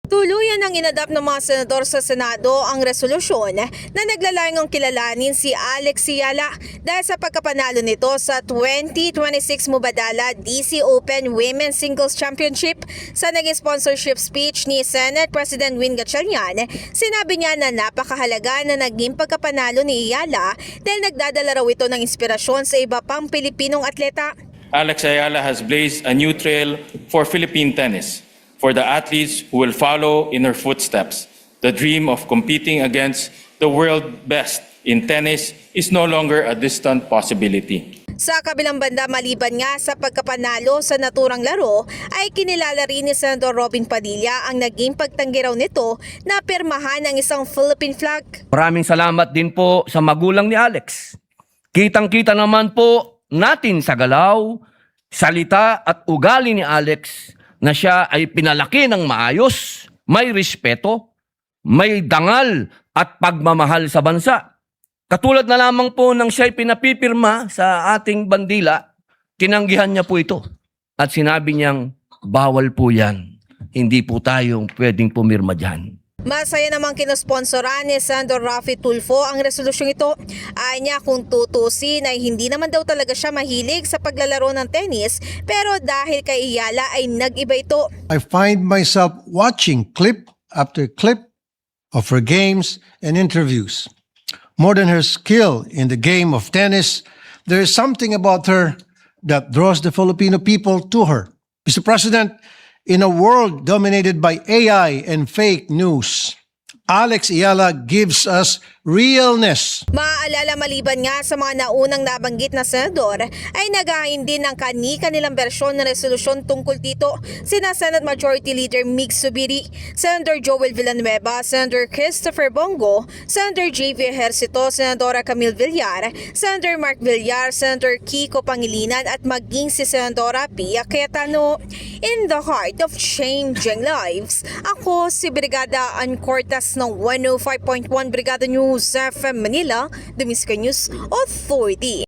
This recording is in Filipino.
Tuluyan ang inadapt ng mga senador sa Senado ang resolusyon na naglalayong kilalanin si Alex Yala dahil sa pagkapanalo nito sa 2026 Mubadala DC Open Women's Singles Championship. Sa naging sponsorship speech ni Senate President Win Gatchalian, sinabi niya na napakahalaga na naging pagkapanalo ni Yala dahil nagdadala raw ito ng inspirasyon sa iba pang Pilipinong atleta. Alex Ayala has blazed a new trail for Philippine tennis, for the athletes who will follow in her footsteps. The dream of competing against the world best in tennis is no longer a distant possibility. Sa kabilang banda, maliban nga sa pagkapanalo sa naturang laro, ay kinilala rin ni Senador Robin Padilla ang naging pagtanggi raw nito na pirmahan ng isang Philippine flag. Maraming salamat din po sa magulang ni Alex. Kitang-kita naman po natin sa galaw, salita at ugali ni Alex na siya ay pinalaki ng maayos, may respeto, may dangal at pagmamahal sa bansa. Katulad na lamang po nang siya'y pinapipirma sa ating bandila, tinanggihan niya po ito. At sinabi niyang, bawal po yan. Hindi po tayong pwedeng pumirma dyan. Masaya namang kinosponsoran ni Senador Raffy Tulfo ang resolusyong ito. Ay niya kung tutusin ay hindi naman daw talaga siya mahilig sa paglalaro ng tennis, pero dahil kay Yala ay nag-iba ito. I find myself watching clip after clip of her games and interviews. More than her skill in the game of tennis, there is something about her that draws the Filipino people to her. Mr. President, in a world dominated by AI and fake news, Alex Ayala gives us realness. Maaalala maliban nga sa mga naunang nabanggit na senador ay naghain din ng kani-kanilang bersyon ng resolusyon tungkol dito. Sina Senate Majority Leader Mig Zubiri, Senator Joel Villanueva, Senator Christopher Bongo, Senator J.V. Ejercito, Senadora Camille Villar, Senator Mark Villar, Senator Kiko Pangilinan at maging si Senadora Pia Cayetano. In the heart of changing lives, ako si Brigada Ann Cortas ng 105.1 Brigada News FM Manila, The Miska News Authority.